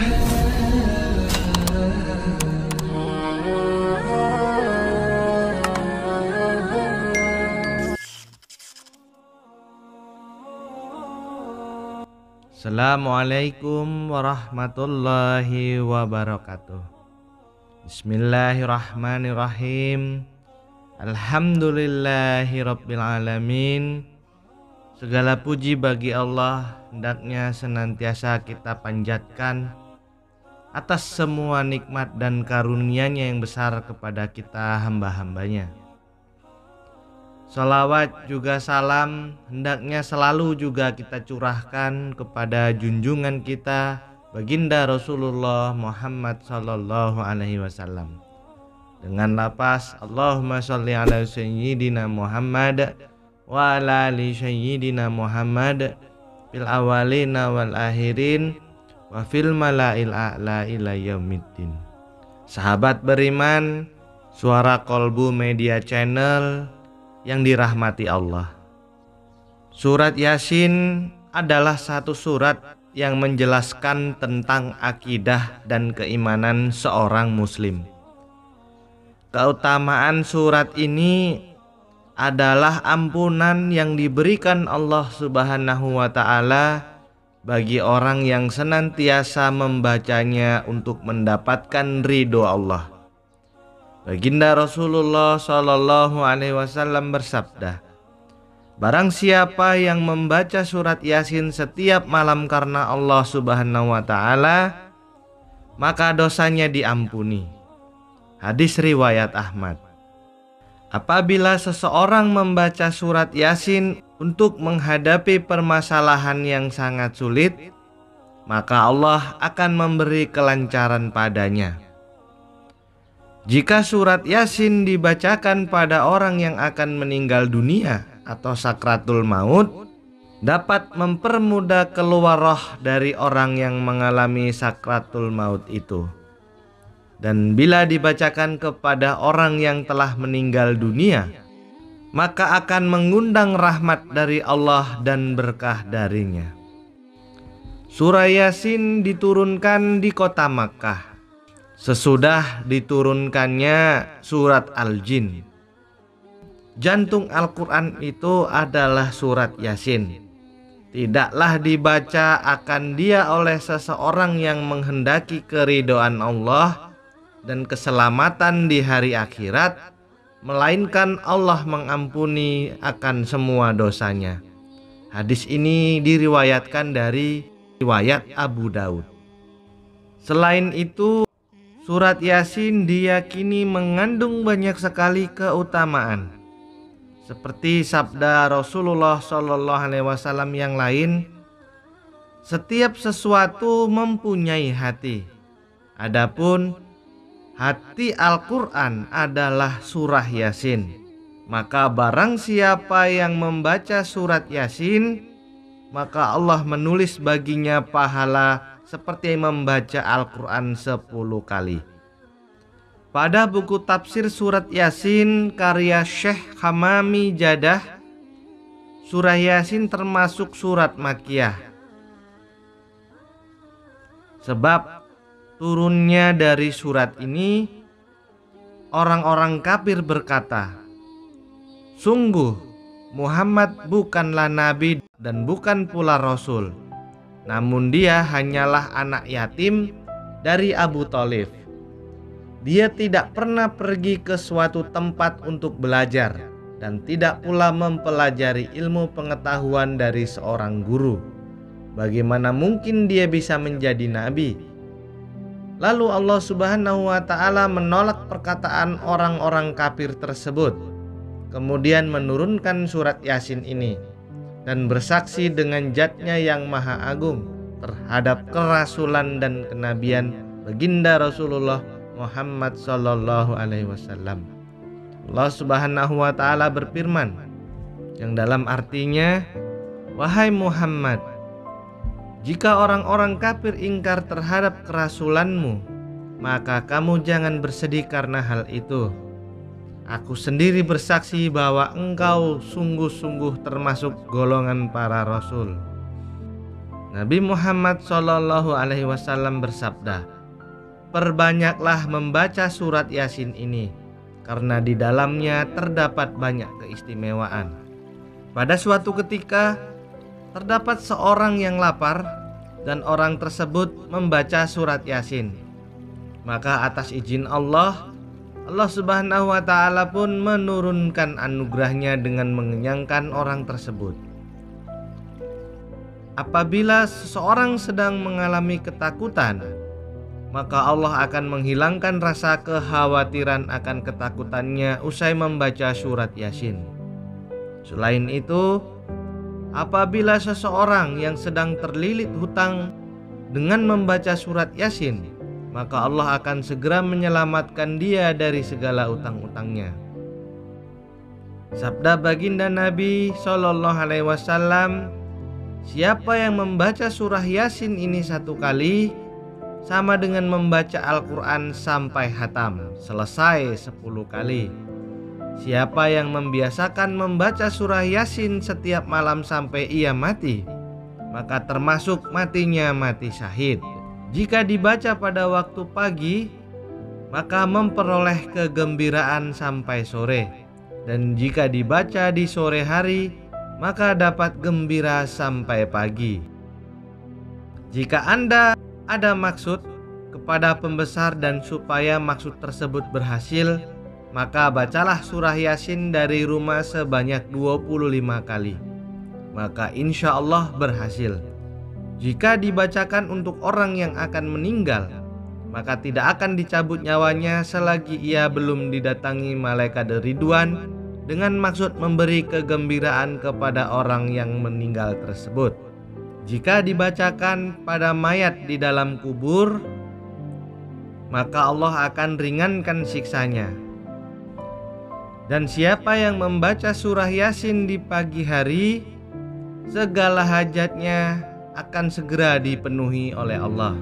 Assalamualaikum warahmatullahi wabarakatuh. Bismillahirrahmanirrahim. Alhamdulillahi rabbil alamin. Segala puji bagi Allah, hendaknya senantiasa kita panjatkan atas semua nikmat dan karunia-Nya yang besar kepada kita hamba-hambanya. Salawat juga salam hendaknya selalu juga kita curahkan kepada junjungan kita baginda Rasulullah Muhammad sallallahu alaihi wasallam. Dengan lafaz Allahumma sholli ala sayyidina Muhammad wa ala ali sayyidina Muhammad fil awalina wal akhirin wa fil malail a'la ila yaumiddin. Sahabat beriman, Suara Kolbu Media Channel yang dirahmati Allah. Surat Yasin adalah satu surat yang menjelaskan tentang akidah dan keimanan seorang muslim. Keutamaan surat ini adalah ampunan yang diberikan Allah Subhanahu wa ta'ala bagi orang yang senantiasa membacanya untuk mendapatkan ridho Allah. Baginda Rasulullah Shallallahu Alaihi Wasallam bersabda, barang siapa yang membaca surat Yasin setiap malam karena Allah Subhanahu Wa Taala, maka dosanya diampuni. Hadis riwayat Ahmad. Apabila seseorang membaca surat Yasin untuk menghadapi permasalahan yang sangat sulit, maka Allah akan memberi kelancaran padanya. Jika surat Yasin dibacakan pada orang yang akan meninggal dunia atau sakratul maut, dapat mempermudah keluar roh dari orang yang mengalami sakratul maut itu. Dan bila dibacakan kepada orang yang telah meninggal dunia, maka akan mengundang rahmat dari Allah dan berkah darinya. Surah Yasin diturunkan di kota Makkah sesudah diturunkannya surat Al-Jin. Jantung Al-Quran itu adalah surat Yasin. Tidaklah dibaca akan dia oleh seseorang yang menghendaki keridhaan Allah dan keselamatan di hari akhirat, melainkan Allah mengampuni akan semua dosanya. Hadis ini diriwayatkan dari riwayat Abu Daud. Selain itu, surat Yasin diyakini mengandung banyak sekali keutamaan. Seperti sabda Rasulullah Shallallahu Alaihi Wasallam yang lain, setiap sesuatu mempunyai hati. Adapun hati Al-Quran adalah surah Yasin. Maka barang siapa yang membaca surat Yasin, maka Allah menulis baginya pahala seperti membaca Al-Quran 10 kali. Pada buku tafsir surat Yasin karya Syekh Hamami Jadah, surah Yasin termasuk surat Makkiyah. Sebab turunnya dari surat ini, orang-orang kafir berkata, sungguh Muhammad bukanlah nabi dan bukan pula rasul, namun dia hanyalah anak yatim dari Abu Thalib. Dia tidak pernah pergi ke suatu tempat untuk belajar dan tidak pula mempelajari ilmu pengetahuan dari seorang guru. Bagaimana mungkin dia bisa menjadi nabi? Lalu Allah Subhanahu wa ta'ala menolak perkataan orang-orang kafir tersebut, kemudian menurunkan surat Yasin ini dan bersaksi dengan Zat-Nya yang Maha Agung terhadap kerasulan dan kenabian baginda Rasulullah Muhammad sallallahu alaihi wasallam. Allah Subhanahu wa ta'ala berfirman yang dalam artinya, wahai Muhammad, jika orang-orang kafir ingkar terhadap kerasulanmu, maka kamu jangan bersedih karena hal itu. Aku sendiri bersaksi bahwa engkau sungguh-sungguh termasuk golongan para rasul. Nabi Muhammad SAW bersabda, "Perbanyaklah membaca surat Yasin ini, karena di dalamnya terdapat banyak keistimewaan." Pada suatu ketika, terdapat seorang yang lapar dan orang tersebut membaca surat Yasin. Maka atas izin Allah Subhanahu wa ta'ala pun menurunkan anugerahnya dengan mengenyangkan orang tersebut. Apabila seseorang sedang mengalami ketakutan, maka Allah akan menghilangkan rasa kekhawatiran akan ketakutannya usai membaca surat Yasin. Selain itu, apabila seseorang yang sedang terlilit hutang dengan membaca surat Yasin, maka Allah akan segera menyelamatkan dia dari segala utang-utangnya. Sabda baginda Nabi SAW, "Siapa yang membaca surah Yasin ini 1 kali, sama dengan membaca Al-Quran sampai hatam, selesai 10 kali. Siapa yang membiasakan membaca surah Yasin setiap malam sampai ia mati, maka termasuk matinya mati syahid. Jika dibaca pada waktu pagi, maka memperoleh kegembiraan sampai sore. Dan jika dibaca di sore hari, maka dapat gembira sampai pagi." Jika Anda ada maksud kepada pembesar dan supaya maksud tersebut berhasil, maka bacalah surah Yasin dari rumah sebanyak 25 kali. Maka insya Allah berhasil. Jika dibacakan untuk orang yang akan meninggal, maka tidak akan dicabut nyawanya selagi ia belum didatangi malaikat Ridwan dengan maksud memberi kegembiraan kepada orang yang meninggal tersebut. Jika dibacakan pada mayat di dalam kubur, maka Allah akan ringankan siksanya. Dan siapa yang membaca surah Yasin di pagi hari, segala hajatnya akan segera dipenuhi oleh Allah.